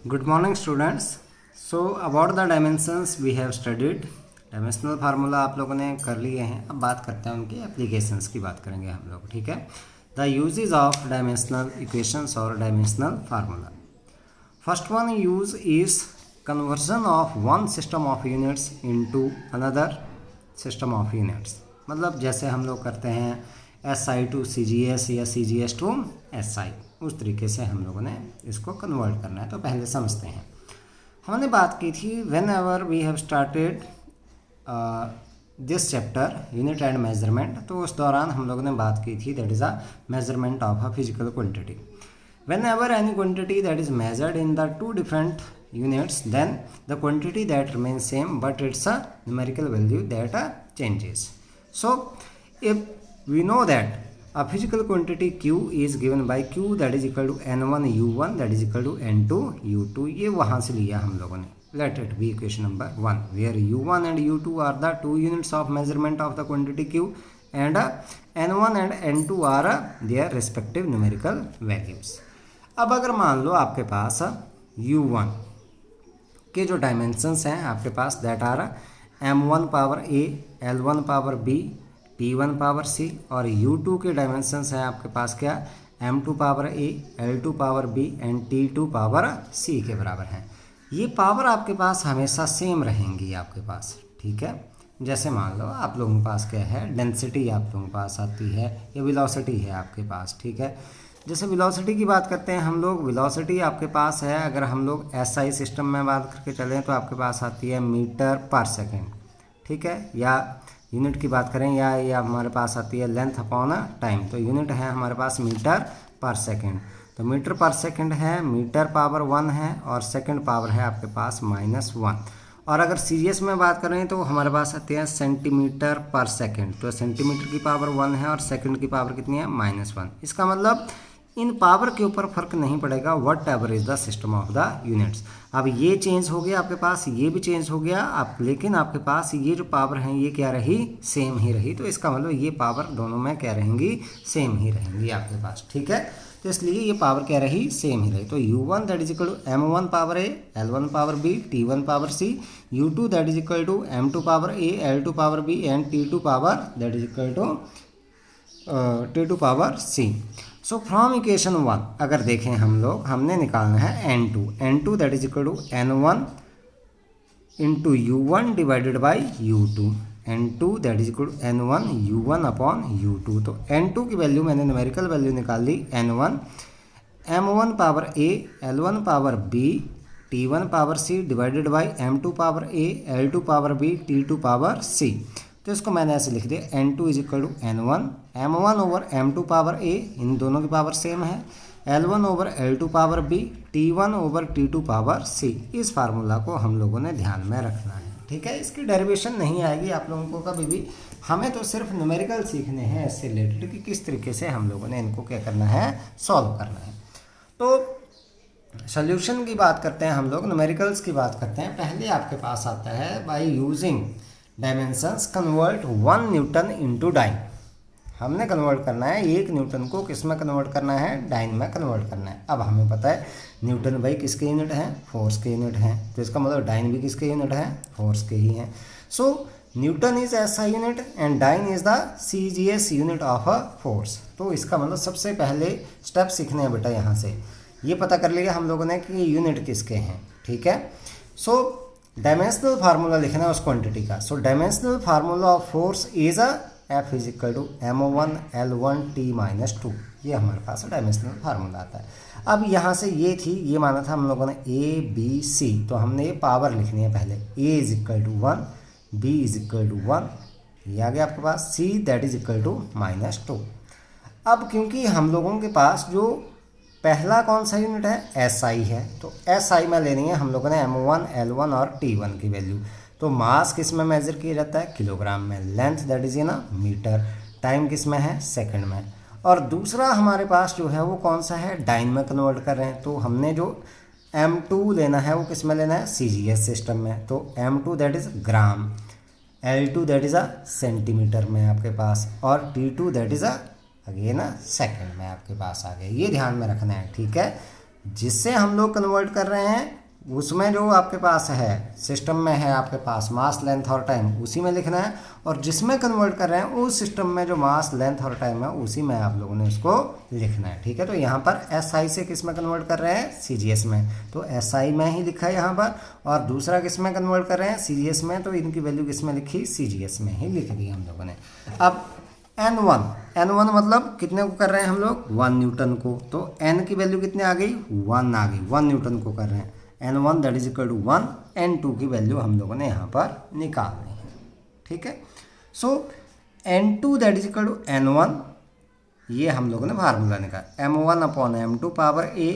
Good morning students. So about the dimensions we have studied. Dimensional formula आप लोगों ने कर लिए हैं. अब बात करते हैं उनकी एप्लीकेशंस की बात करेंगे हम लोग. ठीक है. The uses of dimensional equations और dimensional formula. First one use is conversion of one system of units into another system of units. मतलब जैसे हम लोग करते हैं SI टू CGS या CGS टू SI, उस तरीके से हम लोगों ने इसको कन्वर्ट करना है. तो पहले समझते हैं. हमने बात की थी whenever we have started this chapter unit and measurement. तो उस दौरान हम लोगों ने बात की थी that is a measurement of a physical quantity. Whenever any quantity that is measured in the two different units, then the quantity that remains same but it's a numerical value that changes. So if we know that a physical quantity q is given by q that is equal to n1 u1 that is equal to n2 u2. ये वहाँ से लिया हम लोगों ने. Let it be equation number 1 where u1 and u2 are the two units of measurement of the quantity q and n1 and n2 are their respective numerical values. अब अगर मान लो आपके पास u1 के जो डायमेंशंस हैं आपके पास that are m1 power a, l1 power b, t1 power c और u2 के डायमेंशंस हैं आपके पास क्या m2 power a, l2 power b and t2 power c के बराबर हैं. ये पावर आपके पास हमेशा सेम रहेंगी आपके पास. ठीक है. जैसे मान लो आप लोगों के पास क्या है डेंसिटी आप लोगों के पास आती है या वेलोसिटी है आपके पास. ठीक है. जैसे वेलोसिटी की बात करते हैं हम लोग. वेलोसिटी आपके पास है अगर हम लोग SI सिस्टम में बात करके चलें तो आपके पास आती है मीटर पर सेकेंड. ठीक है. या यूनिट की बात करें या हमारे पास आती है लेंथ अपॉन टाइम. तो यूनिट है हमारे पास मीटर पर सेकेंड. तो मीटर पर सेकेंड है, मीटर पावर 1 है और सेकेंड पावर है आपके पास -1. और अगर सीरियस में बात करें तो हमारे पास आते हैं सेंटीमीटर पर सेकेंड. तो सेंटीमीटर की पावर 1 है और सेकेंड की पावर कितनी है -1. इसका मतलब इन पावर के ऊपर फर्क नहीं पड़ेगा what ever is the system of the units. अब ये चेंज हो गया आपके पास, ये भी चेंज हो गया आप, लेकिन आपके पास ये जो पावर हैं ये क्या रही सेम ही रही. तो इसका मतलब ये पावर दोनों में क्या रहेंगी सेम ही रहेंगी आपके पास. ठीक है. तो इसलिए ये पावर क्या रही सेम ही रही. तो u1 that is equal to m1 power a, l1 power b, t1 power c, u2 that is equal to m2 power a, l2 power b and t2 power that is equal to t2 power c. So from equation 1 अगर देखें हम लोग हमने निकालना है n2 that is equal to n1 into u1 divided by u2. n2 that is equal to n1 u1 upon u2. तो n2 की value मैंने न्यूमेरिकल वैल्यू निकाल ली n1, m1 power a, l1 power b, t1 power c divided by m2 power a, l2 power b, t2 power c. तो इसको मैंने ऐसे लिख दिया n2 is equal to n1 m1 over m2 power a, इन दोनों की power same है, l1 over l2 power b, t1 over t2 power c. इस फार्मूला को हम लोगों ने ध्यान में रखना है. ठीक है. इसकी डेरिवेशन नहीं आएगी आप लोगों को कभी भी. हमें तो सिर्फ न्यूमेरिकल सीखने हैं इससे रिलेटेड कि किस तरीके से हम लोगों ने इनको क्या करना है सॉल्व करना है. तो सोल्यूशन की बात करते हैं हम लोग, न्यूमेरिकल्स की बात करते हैं. पहले आपके पास आता है by using dimensions convert 1 newton into dyne. हमने कन्वर्ट करना है 1 न्यूटन को किस में कन्वर्ट करना है डाइन में कन्वर्ट करना है. अब हमें पता है न्यूटन भाई किसके यूनिट हैं फोर्स के यूनिट हैं. तो इसका मतलब डाइन भी किसके यूनिट हैं फोर्स के ही हैं. So Newton is SI unit and dyne is the CGS unit of a force. तो इसका मतलब सबसे पहले स्टेप सीखने हैं बेटा यहाँ से ये पता कर लिया हम लोगों ने कि यूनिट किसके हैं. ठीक है. सो डायमेंशनल फार्मूला लिखना है उस क्वांटिटी का. So dimensional formula of force is F is equal to m1 l1 t-2. ये हमारे पास डायमेंशनल फार्मूला आता है. अब यहाँ से ये थी, ये माना था हम लोगों ने A B C. तो हमने ये पावर लिखनी है पहले. A is equal to 1, B is equal to 1, ये आ गया आपके पास, C that is equal to -2. अब क्योंकि हम लोगों के पास जो पहला कौन सा यूनिट है SI है, तो SI में लेनी है हम लोगों ने m1 l1 और t1 की वैल्यू. तो मास किस में मेजर किया जाता है किलोग्राम में, length that is metre, time किस में है सेकंड में. और दूसरा हमारे पास जो है वो कौन सा है डाइन में कन्वर्ट कर रहे हैं. तो हमने जो m2 लेना है वो किस में लेना है CGS सिस्टम में. तो m2 that is gram, l2 that is centimetre में आपके पास और t2 that is again second में आपके पास आ गए. ये ध्यान में रखना है. ठीक है. जिससे हम लोग कन्वर्ट कर रहे हैं उसमें जो आपके पास है सिस्टम में है आपके पास मास लेंथ और टाइम, उसी में लिखना है, और जिसमें कन्वर्ट कर रहे हैं उस सिस्टम में जो मास लेंथ और टाइम है उसी में आप लोगों ने उसको लिखना है। ठीक है, तो यहाँ पर SI से किस में कन्वर्ट कर रहे हैं, CGS में, तो SI में ही लिखा है यहाँ पर, और दूसरा किस में कन्वर्ट कर रहे हैं, CGS में, तो इनकी वैल्यू किस में लिखी, CGS में ही लिख दी हम लोगों ने। अब N1 मतलब कितने को कर रहे हैं हम लोग, 1 न्यूटन को, तो N की वैल्यू कितने आ गई, 1 आ गई, 1 न्यूटन को कर रहे हैं। N1 that is equal to 1, N2 की वैल्यू हम लोगों ने यहाँ पर निकालनी है। ठीक है, so N2 that is equal to N1, ये हम लोगों ने फार्मूला निकाला, M1 upon M2 power A,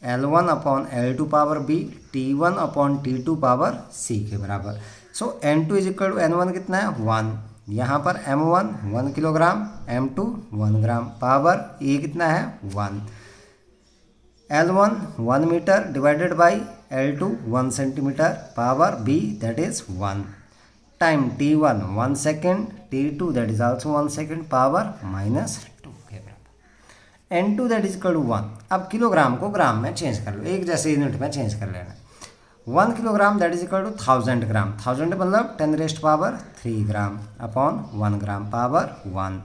L1 upon L2 power B, T1 upon T2 power C के बराबर। So N2 is equal to N1 कितना है, 1, यहाँ पर M1 1 kilogram, M2 1 gram, power A कितना है, 1, L1 1 metre divided by L2 1 centimetre, power B that is 1, time T1 1 second, T2 that is also 1 second, power -2 के बराबर। N2 that is equal to 1। अब kilogram को ग्राम में change कर लो, एक जैसे यूनिट में चेंज कर लेना। 1 kilogram that is equal to 1000 gram, 1000 मतलब 10⁻³ gram upon 1 gram, power 1।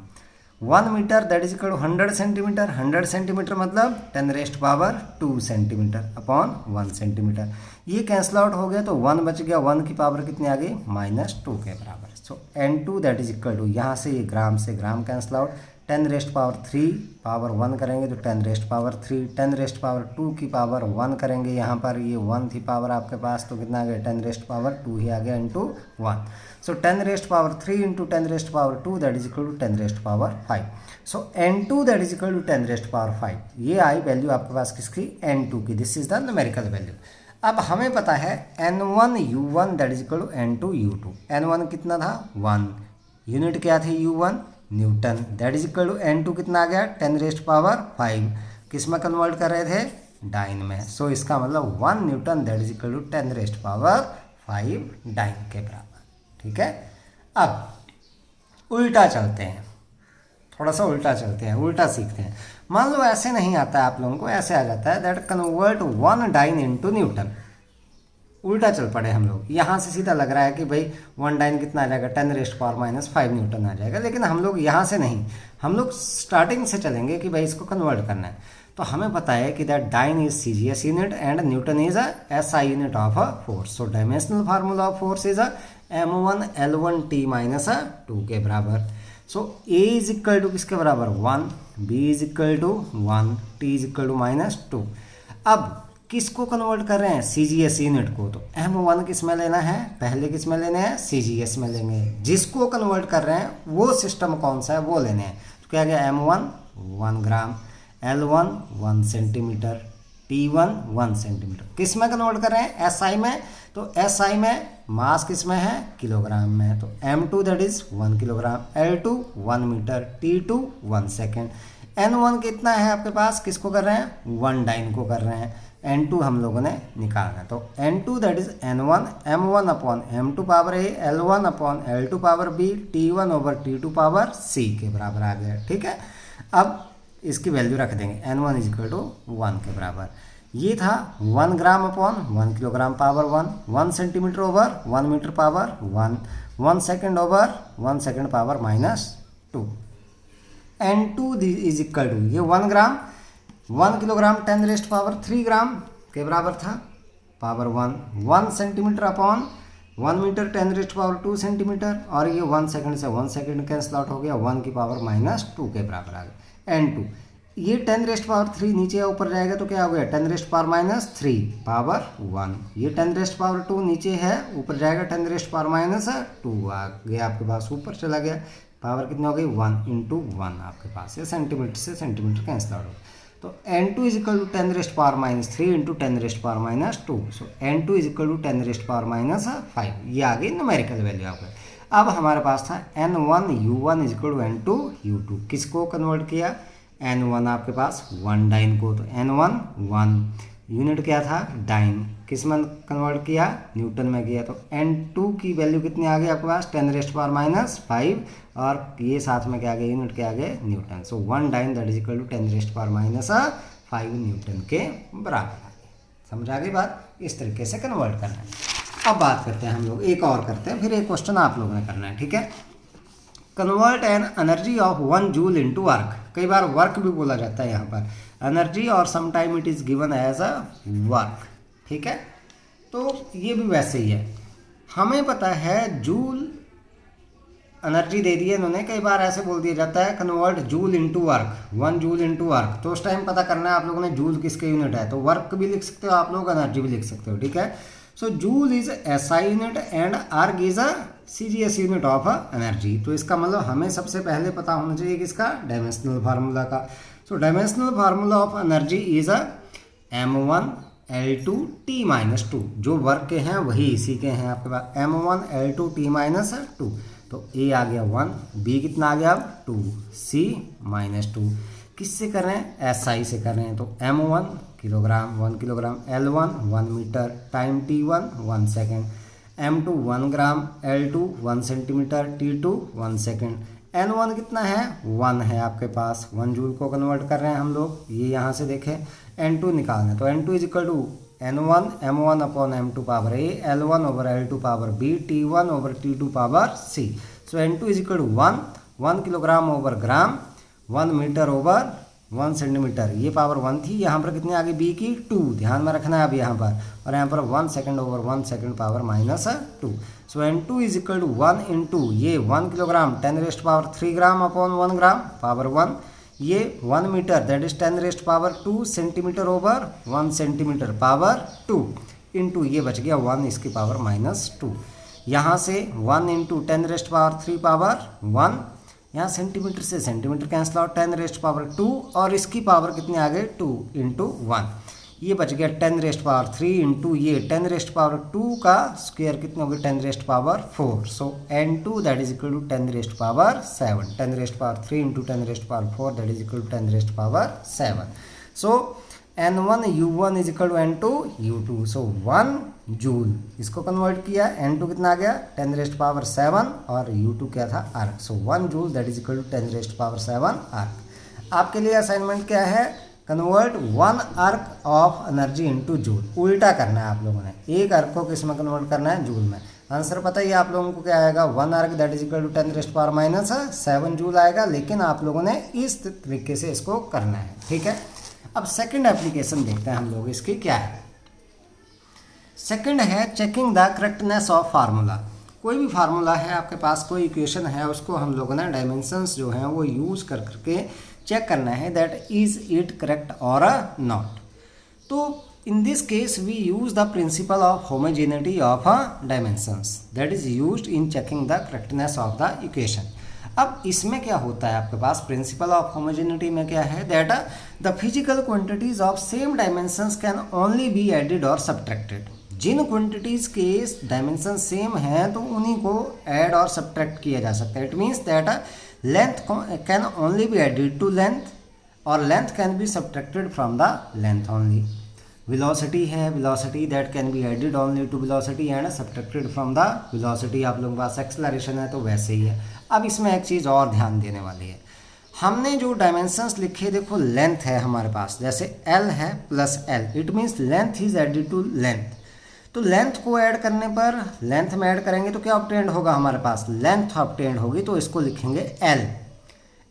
1 metre that is equal to 100 centimetre, 100 centimetre मतलब 10⁻² सेंटीमीटर अपॉन 1 सेंटीमीटर। ये कैंसिल आउट हो गया तो 1 बच गया, 1 की पावर कितनी आ गई, -2 के बराबर। So N2 that is equal to, यहाँ से ये ग्राम से ग्राम कैंसिल आउट, 10⁻³ पावर 1 करेंगे तो 10⁻3, 10⁻2 की पावर 1 करेंगे, यहाँ पर ये 1 थी पावर आपके पास, तो कितना आ गया, 10⁻2 ही आ गया into 1। So 10⁻3 into 10⁻2 that is equal to 10⁻5। So N2 that is equal to 10⁻5, ये आई वैल्यू आपके पास किसकी, N2 की, this is the numerical value. अब हमें पता है N1 U1 that is equal to N2 U2। N1 कितना था, 1, यूनिट क्या थी, U1 newton, that is equal to N2 कितना आ गया, 10⁻5, किस में कन्वर्ट कर रहे थे, डाइन में। सो इसका मतलब 1 newton that is equal to 10⁻5 dyne के बराबर। ठीक है, अब उल्टा चलते हैं, थोड़ा सा उल्टा चलते हैं, उल्टा सीखते हैं। मान लो ऐसे नहीं आता है आप लोगों को, ऐसे आ जाता है that convert 1 dyne into newton. उल्टा चल पड़े हम लोग, यहाँ से सीधा लग रहा है कि भाई 1 डाइन कितना आ जाएगा, 10⁻5 न्यूटन आ जाएगा, लेकिन हम लोग यहाँ से नहीं, हम लोग स्टार्टिंग से चलेंगे कि भाई इसको कन्वर्ट करना है। तो हमें पता है कि that dyne is CGS unit and newton is SI unit of a force. So dimensional formula of force is M1 L1 T - 2 के बराबर। So A is equal to किसके बराबर, 1, B is equal to 1, T is equal to -2। अब किसको convert कर रहे हैं, CGS unit को, तो M1 किस में लेना है, पहले किस में लेने हैं, CGS में लेंगे। जिसको कन्वर्ट कर रहे हैं वो सिस्टम कौन सा है वो लेने हैं। तो क्या गया, M1 1 ग्राम, L1 1 सेंटीमीटर, T1 1 सेंटीमीटर। किस में कन्वर्ट कर रहे हैं, SI में, तो SI में मास किस में है, किलोग्राम में है, तो M2 that is 1 kilogram, L2 1 metre, T2 1 second. N1 कितना है आपके पास, किसको कर रहे हैं, 1 डाइन को कर रहे हैं, N2 हम लोगों ने निकालना है, तो N2 that is N1 M1 upon M2 power A, L1 upon L2 power B, T1 over T2 power C के बराबर आ गया। ठीक है, अब इसकी वैल्यू रख देंगे, N1 इज इक्वल टू 1 के बराबर। ये था 1 gram upon 1 kilogram power 1, 1 centimetre over 1 metre power 1, 1 second over 1 second power -2। N2 is equal to, ये 1 ग्राम 1 किलोग्राम 10⁻³ ग्राम के बराबर था, power 1, 1 centimetre upon 1 metre 10⁻² centimetre, और ये 1 सेकंड से 1 सेकंड कैंसिल आउट हो गया, 1 की पावर -2 के बराबर आ गया। N2 ये 10⁻³ नीचे ऊपर जाएगा तो क्या हो गया, 10⁻³ पावर 1, ये 10⁻² नीचे है, ऊपर जाएगा 10⁻² आ गया आपके पास, ऊपर चला गया, पावर कितनी हो गई, 1 इंटू 1 आपके पास, ये सेंटीमीटर से सेंटीमीटर कैंसिल आउट हो गया। तो N2 is equal to 10⁻³ into 10⁻²। So N2 is equal to 10⁻5, ये आ गई न्यूमेरिकल वैल्यू आपका। अब हमारे पास था N1 U1 is equal to N2 U2, किसको कन्वर्ट किया, N1 आपके पास 1 डाइन को, तो N1 1, यूनिट क्या था, डाइन, किस में कन्वर्ट किया, न्यूटन में किया, तो N2 की वैल्यू कितनी आ गई आपके पास, 10⁻5, और ये साथ में क्या आ गया, यूनिट क्या आ गया, newton. So 1 dyne that is equal to 10⁻5 5 newton के बराबर आ गया। समझ आ गई बात? इस तरीके से कन्वर्ट करना है। अब बात करते हैं हम लोग, एक और करते हैं, फिर एक क्वेश्चन आप लोगों ने करना है, ठीक है। Convert N energy of 1 joule into work. कई बार वर्क भी बोला जाता है यहाँ पर एनर्जी, और sometime it is given as a work, ठीक है। तो ये भी वैसे ही है, हमें पता है जूल एनर्जी दे दी है इन्होंने। कई बार ऐसे बोल दिया जाता है convert joule into work, 1 joule into work, तो उस टाइम पता करना है आप लोगों ने जूल किसके यूनिट है। तो वर्क भी लिख सकते हो आप लोग, एनर्जी भी लिख सकते हो, ठीक है। So joule is SI unit and erg is a CGS unit of energy. तो इसका मतलब हमें सबसे पहले पता होना चाहिए किसका, डायमेंशनल फार्मूला का। So dimensional formula of energy is a m1 L2 T-2। जो वर्क के हैं वही इसी के हैं आपके पास, m1 L2 T-2। तो A आ गया 1, B कितना आ गया अब 2, C -2। किससे कर रहे हैं, SI से कर रहे हैं। तो m1 kilogram 1 kilogram, L1 1 metre, time T1 1 second, m2 1 gram, L2 1 centimetre, T2 1 second. N1 कितना है, 1 है आपके पास, 1 जूल को कन्वर्ट कर रहे हैं हम लोग, ये यहाँ से देखें। N2 निकालना है, तो N2 is equal to N1 m1 upon m2 power A, L1 over L2 power B, T1 over T2 power C। So N2 is equal to 1 kilogram over gram, 1 metre over 1 centimetre, ये power 1 थी, यहाँ पर कितनी आ गई B की 2, ध्यान में रखना है अब यहाँ पर, और यहाँ पर 1 second over 1 second power -2। So N2 is equal to 1 into ये 1 kilogram 10⁻³ gram upon 1 gram power 1, ये 1 metre that is 10⁻² centimetre over 1 centimetre power 2 into ये बच गया 1 इसकी पावर -2। यहाँ से 1 इंटू 10⁻³ पावर 1, यहाँ सेंटीमीटर से सेंटीमीटर कैंसिल आउट, 10⁻² और इसकी पावर कितनी आ गई 2 इंटू 1, ये बच गया 10⁻³ इंटू ये 10⁻² का स्क्वायर कितनी होगी 10⁻⁴। So N2 that is equal to 10⁻⁷, 10⁻³ into 10⁻⁴ that is equal to 10⁻⁷। So N1 U1 is equal to N2 U2। So 1 joule इसको कन्वर्ट किया, N2 कितना आ गया 10⁻⁷, और U2 क्या था erg. So 1 joule that is equal to 10⁻⁷ erg. आपके लिए assignment क्या है, कन्वर्ट 1 अर्क ऑफ एनर्जी इनटू जूल। उल्टा करना है आप लोगों ने, एक अर्क को किस में कन्वर्ट करना है, जूल में। आंसर पता ही आप लोगों को क्या आएगा, 1 erg that is equal to 10⁻⁷ joule आएगा, लेकिन आप लोगों ने इस तरीके से इसको करना है, ठीक है। अब सेकंड एप्लीकेशन देखते हैं हम लोग इसकी क्या है। सेकंड है checking the correctness of formula. कोई भी फार्मूला है आपके पास, कोई इक्वेशन है, उसको हम लोगों ने डायमेंशंस जो हैं वो यूज़ कर करके चेक करना है दैट इज इट करेक्ट और नॉट। तो in this case we use the principle of homogeneity of dimensions that is used in checking the correctness of the equation. अब इसमें क्या होता है आपके पास, प्रिंसिपल ऑफ होमोजेनिटी में क्या है that the physical quantities of same dimensions can only be added और सब्ट्रैक्टेड। जिन क्वांटिटीज के डायमेंशन सेम हैं तो उन्हीं को ऐड और सब्ट्रैक्ट किया जा सकता है। It means that length can only be added to length और length can be subtracted from the length only. Velocity है, velocity that can be added only to velocity and subtracted from the velocity. आप लोगों के पास acceleration है तो वैसे ही है। अब इसमें एक चीज़ और ध्यान देने वाली है, हमने जो डायमेंशंस लिखे, देखो लेंथ है हमारे पास, जैसे L है plus L, it means length is added to length. तो लेंथ को ऐड करने पर, लेंथ में ऐड करेंगे तो क्या ऑब्टेंड होगा हमारे पास, लेंथ ऑब्टेंड होगी, तो इसको लिखेंगे L,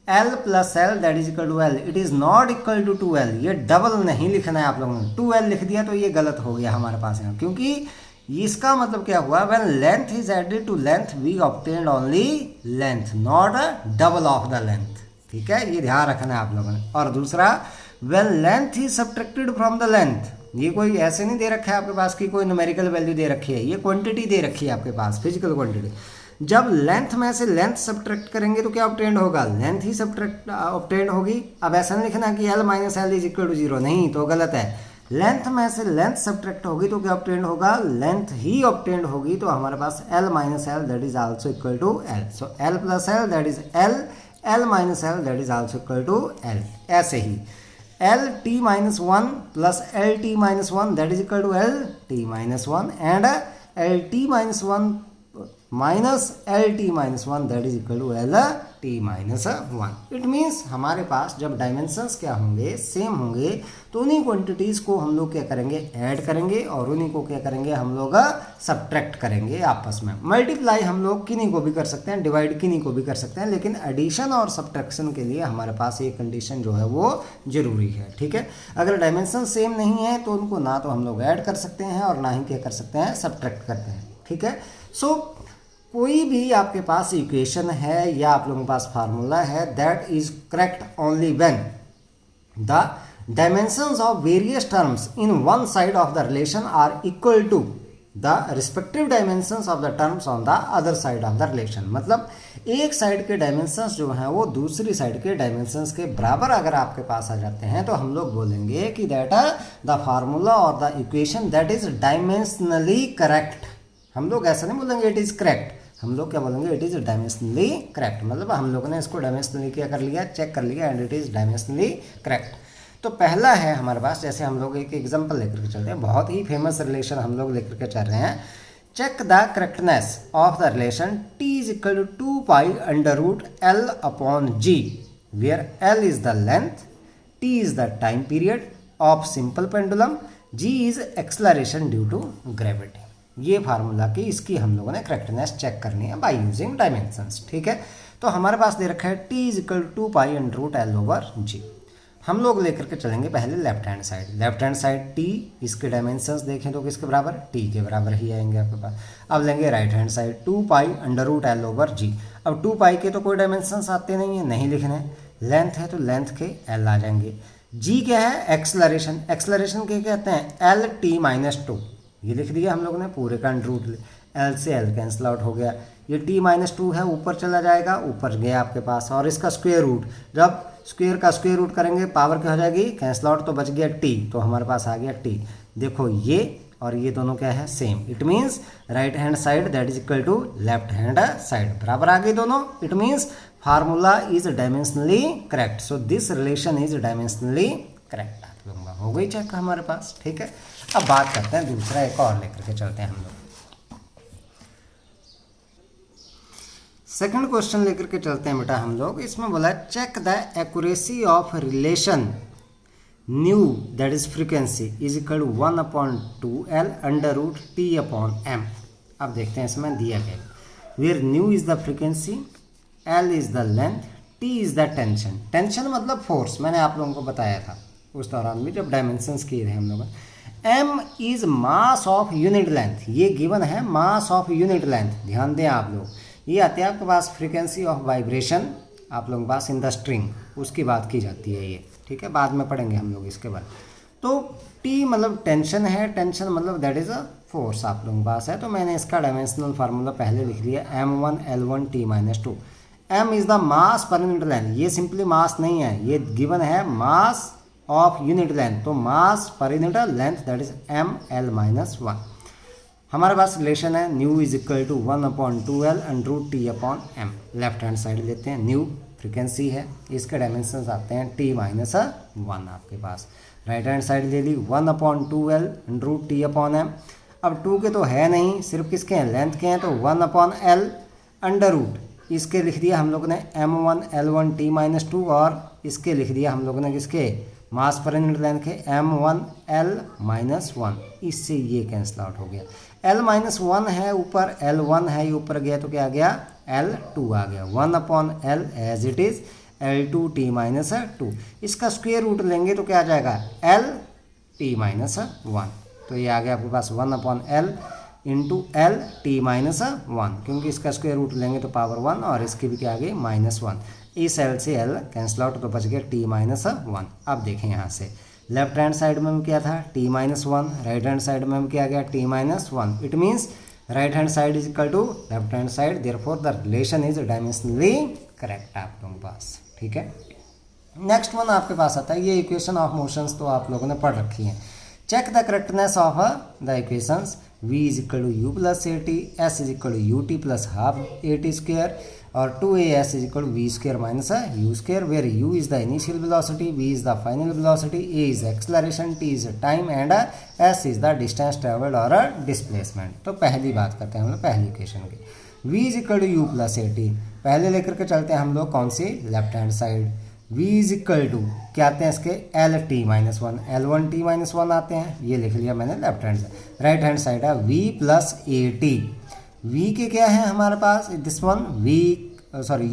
L plus L that is equal to L। It is not equal to 2L, ये डबल नहीं लिखना है आप लोगों ने, 2L लिख दिया तो ये गलत हो गया हमारे पास यहाँ, क्योंकि इसका मतलब क्या हुआ, when length is added to length we obtained only length, not double of the length, ठीक है, ये ध्यान रखना है आप लोगों ने। और दूसरा, when length is subtracted from the length, ये कोई ऐसे नहीं दे रखा है आपके पास कि कोई न्यूमेरिकल वैल्यू दे रखी है, ये क्वांटिटी दे रखी है आपके पास, फिजिकल क्वांटिटी। जब लेंथ में से लेंथ सब्ट्रैक्ट करेंगे तो क्या ऑब्टेंड होगा, लेंथ ही सब्ट्रैक्ट ऑब्टेंड होगी। अब ऐसा नहीं लिखना कि L minus L is equal to 0, नहीं, तो गलत है। लेंथ में से लेंथ सब्ट्रैक्ट होगी तो क्या ऑब्टेंड होगा, लेंथ ही ऑब्टेंड होगी, तो हमारे पास L minus L that is also equal to L। So L plus L that is L, L minus L that is also equal to L। ऐसे ही L t minus 1 plus L t minus 1 that is equal to L t minus 1 and L t minus 1 minus L T minus one that is equal to L T minus one. It means हमारे पास जब dimensions क्या होंगे, same होंगे, तो उन्हीं quantities को हम लोग क्या करेंगे, ऐड करेंगे, और उन्हीं को क्या करेंगे, हम लोग सब्ट्रैक्ट करेंगे आपस में। मल्टीप्लाई हम लोग किन्हीं को भी कर सकते हैं, डिवाइड किन्हीं को भी कर सकते हैं, लेकिन एडिशन और सब्ट्रैक्शन के लिए हमारे पास ये कंडीशन जो है वो जरूरी है। ठीक है, अगर डायमेंशन सेम नहीं है तो उनको ना तो हम लोग ऐड कर सकते हैं और ना ही क्या कर सकते हैं, सब्ट्रैक्ट करते हैं। ठीक है, सो कोई भी आपके पास इक्वेशन है या आप लोगों के पास फार्मूला है, that is correct only when the dimensions of various terms in one side of the relation are equal to the respective dimensions of the terms on the other side of the relation. मतलब एक side के dimensions जो हैं वो दूसरी side के dimensions के बराबर अगर आपके पास आ जाते हैं तो हम लोग बोलेंगे कि दैट द फार्मूला और the equation that is dimensionally correct. हम लोग ऐसा नहीं बोलेंगे इट इज़ करेक्ट, हम लोग क्या बोलेंगे, इट इज़ डायमेंशनली करेक्ट। मतलब हम लोगों ने इसको डायमेंशनली क्या कर लिया, चेक कर लिया, and it is dimensionally correct. तो पहला है हमारे पास, जैसे हम लोग एक एग्जांपल लेकर के चलते हैं, बहुत ही फेमस रिलेशन हम लोग लेकर के चल रहे हैं। Check the correctness of the relation T is equal to 2 pi under root L upon g, where L is the length, T is the time period of simple pendulum, g is acceleration due to gravity. ये formula की इसकी हम लोगों ने correctness check करनी है by using dimensions. ठीक है, तो हमारे पास दे रखा है T is equal to 2 pi under root L over G. हम लोग लेकर के चलेंगे पहले left hand side. Left hand side T, इसके डायमेंशंस देखें तो किसके बराबर, टी के बराबर ही आएंगे आपके पास। अब लेंगे right hand side 2 pi under root L over G. अब 2 पाई के तो कोई डायमेंशंस आते नहीं है, नहीं लिखने, लेंथ है तो लेंथ के एल आ जाएंगे। जी क्या है, एक्सलरेशन, एक्सलरेशन के कहते हैं एल टी माइनस 2, ये लिख दिया हम लोगों ने, पूरे का अंडर रूट, एल से एल कैंसिल आउट हो गया। ये टी माइनस 2 है, ऊपर चला जाएगा, ऊपर गया आपके पास, और इसका स्क्वायर रूट, जब स्क्वायर का स्क्वायर रूट करेंगे पावर क्या हो जाएगी, कैंसिल आउट, तो बच गया टी, तो हमारे पास आ गया टी। देखो ये और ये दोनों क्या है, same. It means right hand side that is equal to left hand side, बराबर आ गई दोनों। It means formula is dimensionally correct, so this relation is dimensionally correct. आप लोगों का हो गई चेक हमारे पास। ठीक है, अब बात करते हैं दूसरा, एक और लेकर के चलते हैं हम लोग। सेकंड क्वेश्चन लेकर के चलते हैं बेटा हम लोग। इसमें बोला check the accuracy of relation nu that is frequency is equal to 1/2L under root T upon M. अब देखते हैं इसमें दिया गया, where nu is the frequency, L is the length, T is the tension. Tension मतलब force, मैंने आप लोगों को बताया था उस दौरान भी जब डायमेंशंस किए थे हम लोग। M is mass of unit length, ये गिवन है मास ऑफ यूनिट लेंथ, ध्यान दें आप लोग। ये आते हैं आपके पास फ्रीक्वेंसी ऑफ वाइब्रेशन, आप लोगों के पास इन द स्ट्रिंग, उसकी बात की जाती है ये। ठीक है, बाद में पढ़ेंगे हम लोग इसके बाद। तो टी मतलब टेंशन है, टेंशन मतलब दैट इज अ फोर्स आप लोगों के पास है। तो मैंने इसका डायमेंशनल फार्मूला पहले लिख लिया, m1L1T-2। m is the mass per unit length, ये सिंपली मास नहीं है, ये गिवन है मास ऑफ यूनिट लेंथ, तो मास per unit length that is ml-1। हमारे पास रिलेशन है nu is equal to 1/2L under root T upon M. Left hand side लेते हैं, न्यू फ्रीक्वेंसी है, इसके डायमेंशंस आते हैं t-1 आपके पास। राइट हैंड साइड ले ली 1/2L under root T upon M. अब 2 के तो है नहीं, सिर्फ किसके हैं, लेंथ के हैं, तो 1/L अंडर रूट, इसके लिख दिया हम लोगों ने m1L1T-2, और इसके लिख दिया हम लोगों ने किसके, मास पर यूनिट लेंथ के m1L-1। इससे ये कैंसिल आउट हो गया, L-1 है ऊपर, L1 है ये ऊपर गया, तो क्या आ गया, L2 आ गया। 1/L as it is L2T-2, इसका स्क्वायर रूट लेंगे तो क्या आ जाएगा, L-T-1। तो ये आ गया आपके पास 1/L इंटू L-T-1, क्योंकि इसका स्क्वायर रूट लेंगे तो पावर 1, और इसकी भी क्या आ गई, -1। इस L से L कैंसिल आउट, तो बच गया T-1। अब देखें यहाँ से लेफ्ट हैंड साइड में क्या था, T-1, राइट हैंड साइड में क्या गया, T-1। It means right hand side is equal to left hand side, therefore the relation is dimensionally correct आप लोगों के पास। ठीक है, नेक्स्ट वन आपके पास आता है, ये इक्वेशन ऑफ मोशंस तो आप लोगों ने पढ़ रखी है। Check the correctness of the equations v is equal to u plus at, s is equal to ut plus half at square, और 2as is equal to v square minus u square, where u is the initial velocity, v is the final velocity, a is acceleration, t is time, and s is the distance travelled और displacement. तो पहली बात करते हैं हम लोग पहली equation की। v is equal to U plus A T. पहले लेकर के चलते हैं हम लोग कौन सी, left hand side. v is equal to क्या आते हैं इसके, L T minus one, L one T minus one आते हैं, ये लिख लिया मैंने left hand side. Right hand side है v plus A T. v के क्या है हमारे पास, this one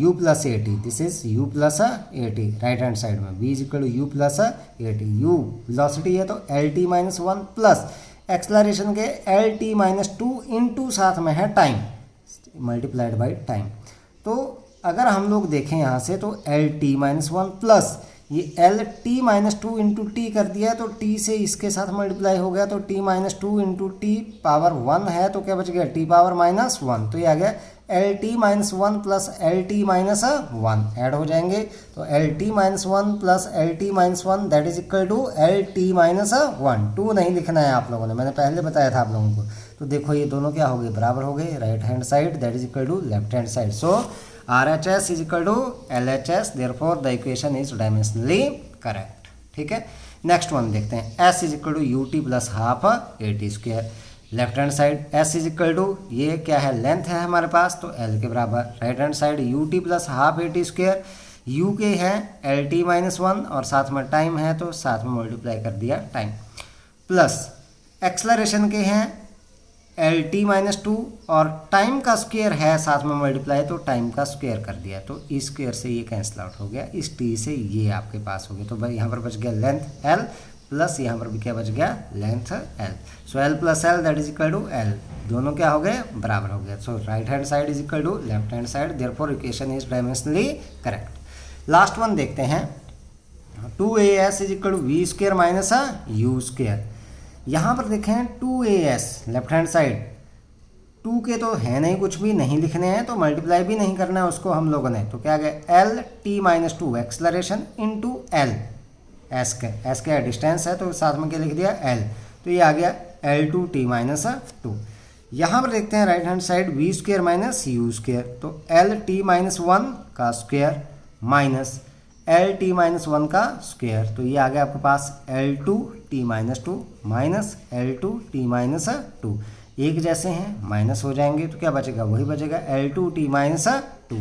u plus A T, this is u plus A T. Right hand side में v is equal to U plus A T. u velocity है तो L T minus one plus acceleration के L T minus two into साथ में है time multiplied by time. तो अगर हम लोग देखें यहाँ से तो L T minus one plus ये L T minus two into T कर दिया है, तो टी से इसके साथ मल्टीप्लाई हो गया, तो T minus two into T power one है, तो क्या बच गया, टी पावर माइनस वन। तो ये आ गया L T minus one plus L T minus one add हो जाएंगे, तो L T minus one plus L T minus one that is equal to L T minus one. Two नहीं लिखना है आप लोगों ने, मैंने पहले बताया था आप लोगों को। तो देखो ये दोनों क्या हो गए, बराबर हो गए। Right hand side that is equal to left hand side. So RHS is equal to LHS, therefore the equation is dimensionally correct। ठीक है, नेक्स्ट वन देखते हैं। S is equal to UT plus half AT square। Left hand side S is equal to ये क्या है, length है हमारे पास, तो L के बराबर। Right hand side UT plus half AT square, U के है LT माइनस वन और साथ में टाइम है, तो साथ में मल्टीप्लाई कर दिया टाइम, प्लस एक्सलरेशन के हैं एल टी माइनस टू और टाइम का स्क्वायर है साथ में मल्टीप्लाई, तो टाइम का स्क्वायर कर दिया, तो इस स्क्वायर से ये कैंसिल आउट हो गया, इस टी से ये आपके पास हो गया। तो भाई यहाँ पर बच गया लेंथ एल प्लस यहाँ पर भी क्या बच गया, length L. So L plus L that is equal to L, दोनों क्या हो गए, बराबर हो गया। So right hand side is equal to left hand side, therefore equation is dimensionally correct. Last one देखते हैं, 2as is equal to V square minus U square. यहाँ पर देखें 2as लेफ्ट हैंड साइड, 2 के तो है नहीं, कुछ भी नहीं लिखने हैं, तो मल्टीप्लाई भी नहीं करना है उसको हम लोगों ने, तो क्या गया L T minus to acceleration into L, S का डिस्टेंस है तो साथ में क्या लिख दिया एल, तो ये आ गया L two T minus two. यहाँ पर देखते हैं right hand side V square minus U square, तो एल टी माइनस वन का square minus L T minus one का स्क्वायर, तो ये आ गया आपके पास L two T minus two minus L two T minus two, एक जैसे हैं माइनस हो जाएंगे, तो क्या बचेगा, वही बचेगा L two T minus two.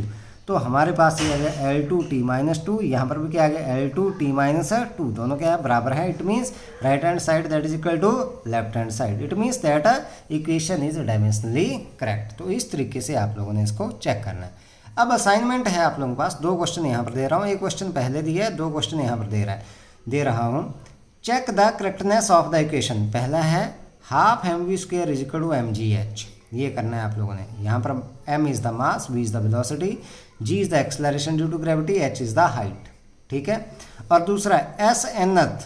तो हमारे पास ये आ गया L two T minus two, यहाँ पर भी क्या आ गया L two T minus two, दोनों क्या है, बराबर है। It means right hand side that is equal to left hand side, it means that equation is dimensionally correct. तो इस तरीके से आप लोगों ने इसको चेक करना है। अब असाइनमेंट है आप लोगों के पास, दो क्वेश्चन यहाँ पर दे रहा हूँ, एक क्वेश्चन पहले दिया है, दो क्वेश्चन यहाँ पर दे रहा हूँ। Check the correctness of the equation. पहला है half M V square is equal to M G H, ये करना है आप लोगों ने। यहाँ पर m is the mass, v is the velocity, g is the acceleration due to gravity, h is the height. ठीक है, और दूसरा S nth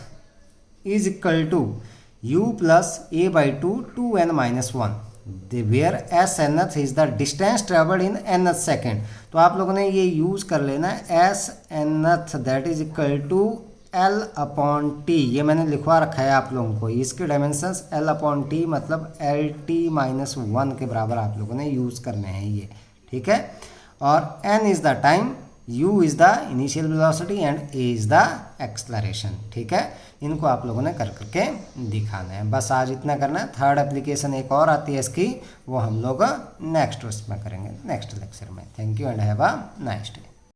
is equal to u plus a by two 2n minus one, where S nth is the distance travelled in nth second. तो आप लोगों ने ये use कर लेना है, S nth that is equal to L upon T, ये मैंने लिखवा रखा है आप लोगों को, इसके डायमेंशंस L अपॉन टी मतलब एल टी माइनस वन के बराबर आप लोगों ने यूज़ करने हैं ये। ठीक है, और n is the time, u is the initial velocity and a is the acceleration. ठीक है, इनको आप लोगों ने कर करके दिखाना है, बस आज इतना करना है। थर्ड एप्लीकेशन एक और आती है इसकी, वो हम लोग नेक्स्ट उसमें करेंगे, नेक्स्ट लेक्चर में। Thank you and have a nice day.